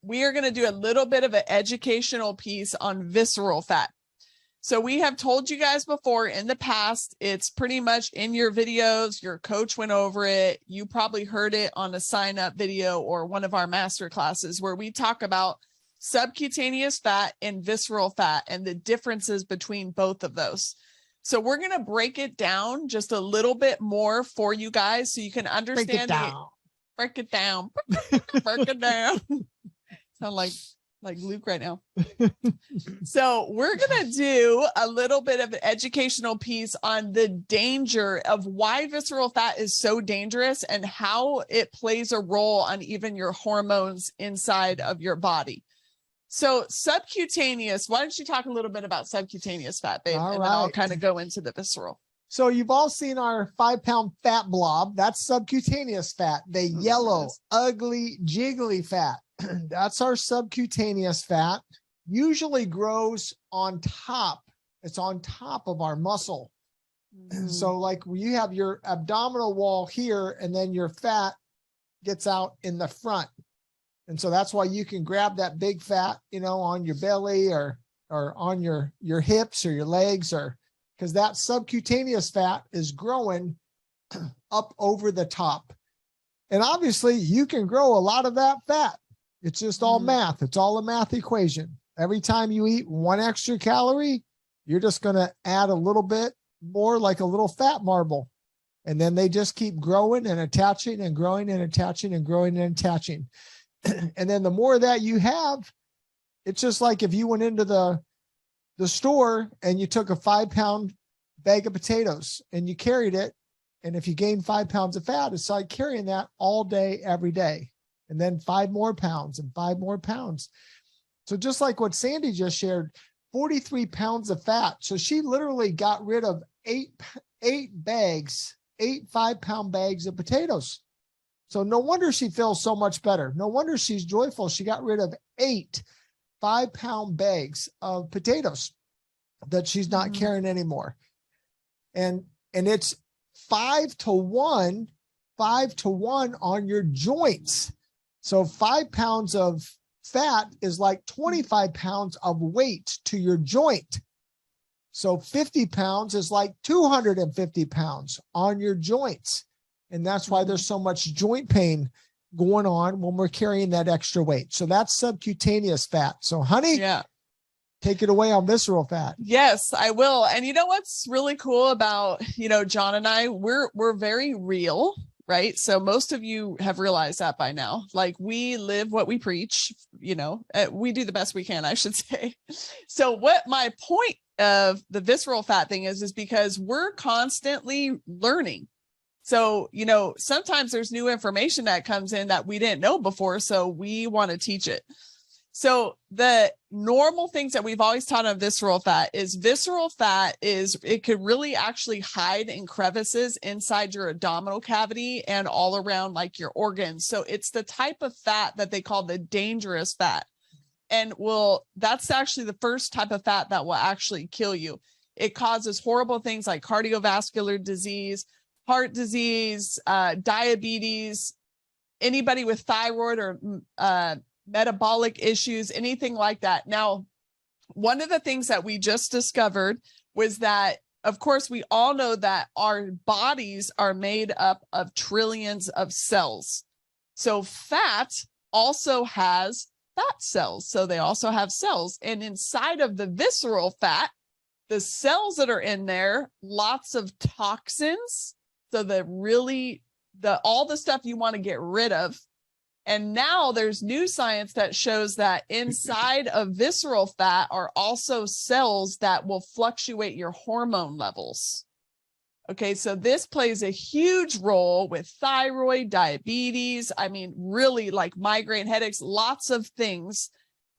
we are going to do a little bit of an educational piece on visceral fat. So we have told you guys before in the past, it's pretty much in your videos. Your coach went over it. You probably heard it on a sign up video or one of our master classes where we talk about subcutaneous fat and visceral fat and the differences between both of those. So we're going to break it down just a little bit more for you guys so you can understand. Break it down. Break it down. Break it down. Sound like Luke right now. So we're going to do a little bit of an educational piece on the danger of why visceral fat is so dangerous and how it plays a role on even your hormones inside of your body. So subcutaneous, why don't you talk a little bit about subcutaneous fat, babe? Then I'll kind of go into the visceral. So you've all seen our 5-pound fat blob. That's subcutaneous fat. The yellow, ugly, jiggly fat. That's our subcutaneous fat. Usually grows on top. It's on top of our muscle. So like you have your abdominal wall here, and then your fat gets out in the front. And so that's why you can grab that big fat, you know, on your belly or on your hips or your legs, or because that subcutaneous fat is growing up over the top. And obviously you can grow a lot of that fat. It's just all math. It's all a math equation. Every time you eat 1 extra calorie, you're just going to add a little bit more, like a little fat marble. And then they just keep growing and attaching and growing and attaching and growing and attaching. And then the more that you have, it's just like if you went into the store and you took a 5-pound bag of potatoes and you carried it. And if you gain 5 pounds of fat, it's like carrying that all day, every day. And then 5 more pounds and 5 more pounds. So just like what Sandy just shared, 43 pounds of fat. So she literally got rid of eight 5-pound bags of potatoes. So no wonder she feels so much better. No wonder she's joyful. She got rid of 8 5-pound bags of potatoes that she's not carrying anymore. And it's 5 to 1 on your joints. So 5 pounds of fat is like 25 pounds of weight to your joint. So 50 pounds is like 250 pounds on your joints. And that's why there's so much joint pain going on when we're carrying that extra weight. So that's subcutaneous fat. So honey, take it away on visceral fat. Yes, I will. And you know what's really cool about, John and I, we're very real, right? So most of you have realized that by now. Like we live what we preach, we do the best we can, I should say. So what my point of the visceral fat thing is because we're constantly learning. So, sometimes there's new information that comes in that we didn't know before. So we want to teach it. So the normal things that we've always taught on visceral fat it could really actually hide in crevices inside your abdominal cavity and all around like your organs. So it's the type of fat that they call the dangerous fat. And that's actually the first type of fat that will actually kill you. It causes horrible things like cardiovascular disease, heart disease, diabetes, anybody with thyroid or metabolic issues, anything like that. Now, one of the things that we just discovered was that, of course, we all know that our bodies are made up of trillions of cells. So fat also has fat cells. So they also have cells. And inside of the visceral fat, the cells that are in there, lots of toxins. So all the stuff you want to get rid of. And now there's new science that shows that inside of visceral fat are also cells that will fluctuate your hormone levels. Okay, so this plays a huge role with thyroid, diabetes. I mean, really like migraine, headaches, lots of things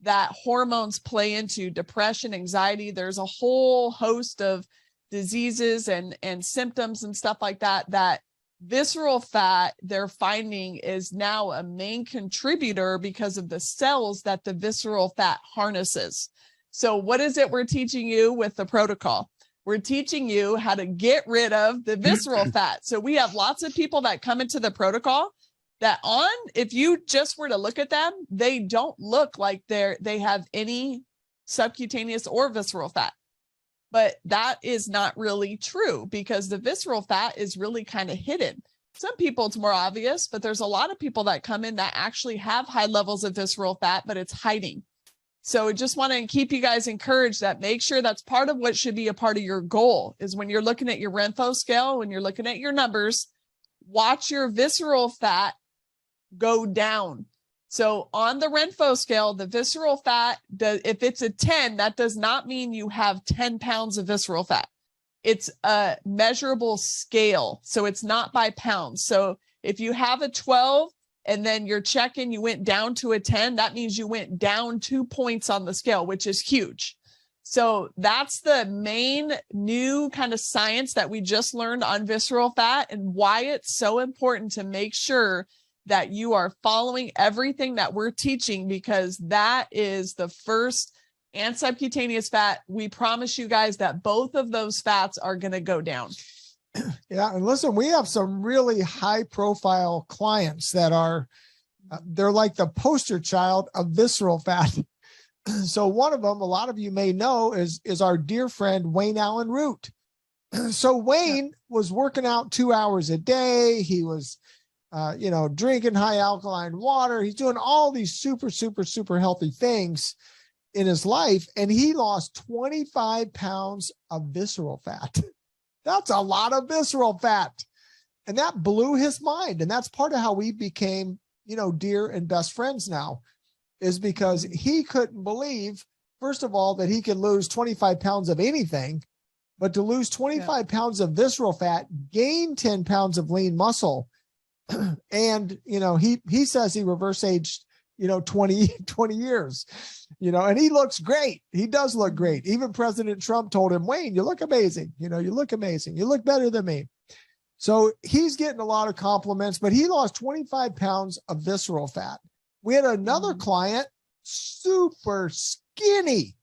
that hormones play into, depression, anxiety. There's a whole host of diseases and symptoms and stuff like that visceral fat they're finding is now a main contributor because of the cells that the visceral fat harnesses. So what is it we're teaching you with the protocol? We're teaching you how to get rid of the visceral fat. So we have lots of people that come into the protocol that if you just were to look at them, they don't look like they have any subcutaneous or visceral fat. But that is not really true, because the visceral fat is really kind of hidden. Some people it's more obvious, but there's a lot of people that come in that actually have high levels of visceral fat, but it's hiding. So I just want to keep you guys encouraged that make sure that's part of what should be a part of your goal is when you're looking at your Renpho scale, when you're looking at your numbers, watch your visceral fat go down. So on the Renpho scale, the visceral fat, if it's a 10, that does not mean you have 10 pounds of visceral fat. It's a measurable scale. So it's not by pounds. So if you have a 12 and then you're checking, you went down to a 10, that means you went down 2 points on the scale, which is huge. So that's the main new kind of science that we just learned on visceral fat, and why it's so important to make sure that you are following everything that we're teaching, because that is the first. And subcutaneous fat, we promise you guys that both of those fats are going to go down. Yeah. And listen, we have some really high profile clients that are, they're like the poster child of visceral fat. So one of them, a lot of you may know, is our dear friend, Wayne Allen Root. So Wayne was working out 2 hours a day. He was, drinking high alkaline water. He's doing all these super, super, super healthy things in his life, and he lost 25 pounds of visceral fat. That's a lot of visceral fat. And that blew his mind. And that's part of how we became, dear and best friends now, is because he couldn't believe, first of all, that he could lose 25 pounds of anything, but to lose 25 pounds of visceral fat, gain 10 pounds of lean muscle. And, he says he reverse aged 20 years, and he looks great. He does look great. Even President Trump told him, Wayne, you look amazing. You look amazing. You look better than me. So he's getting a lot of compliments, but he lost 25 pounds of visceral fat. We had another client, super skinny.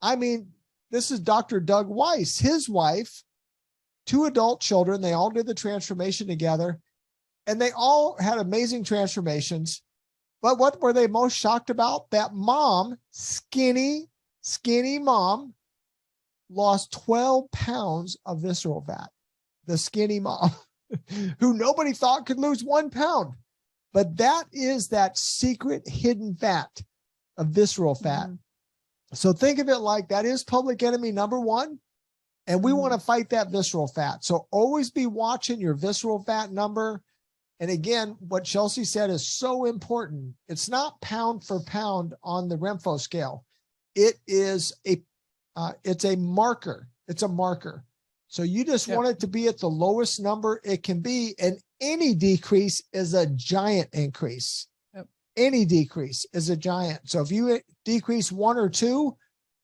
I mean, this is Dr. Doug Weiss, his wife, 2 adult children. They all did the transformation together, and they all had amazing transformations. But what were they most shocked about? That mom, skinny mom, lost 12 pounds of visceral fat. The skinny mom, who nobody thought could lose 1 pound. But that is that secret hidden fat of visceral fat. Mm-hmm. So think of it like that is public enemy number 1. And we want to fight that visceral fat. So always be watching your visceral fat number. And again, what Chelsea said is so important. It's not pound for pound on the Renpho scale. It is it's a marker. It's a marker. So you just want it to be at the lowest number it can be. And any decrease is a giant increase. Yep. Any decrease is a giant. So if you decrease 1 or 2,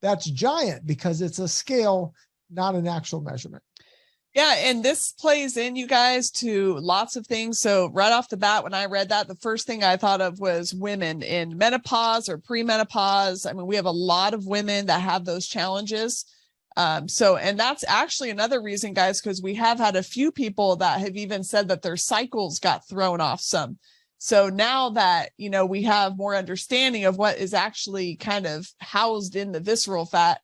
that's giant, because it's a scale, not an actual measurement. Yeah, and this plays in, you guys, to lots of things. So right off the bat, when I read that, the first thing I thought of was women in menopause or premenopause. I mean, we have a lot of women that have those challenges. And that's actually another reason, guys, because we have had a few people that have even said that their cycles got thrown off some. So now that, we have more understanding of what is actually kind of housed in the visceral fat,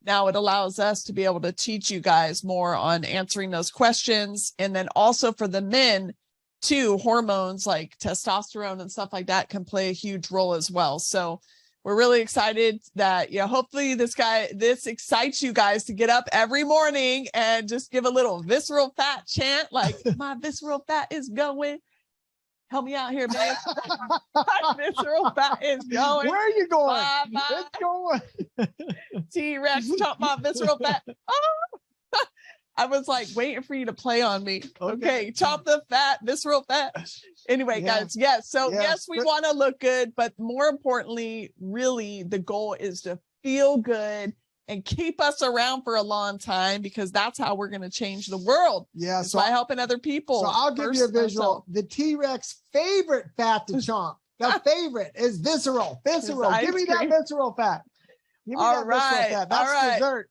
now it allows us to be able to teach you guys more on answering those questions. And then also for the men too, hormones like testosterone and stuff like that can play a huge role as well. So we're really excited that, hopefully this excites you guys to get up every morning and just give a little visceral fat chant, like my visceral fat is going. Help me out here, babe. My visceral fat is going. Where are you going? It's going. T-Rex, chop my visceral fat. Oh! I was like waiting for you to play on me. Okay, chop the fat, visceral fat. Anyway, guys, yes. So yes, we want to look good, but more importantly, really the goal is to feel good and keep us around for a long time, because that's how we're going to change the world. Yeah. So by helping other people. So I'll give you a visual. The T-Rex favorite fat to chomp. The favorite is visceral. Visceral. Give me that visceral fat. Give me that visceral fat. That's dessert.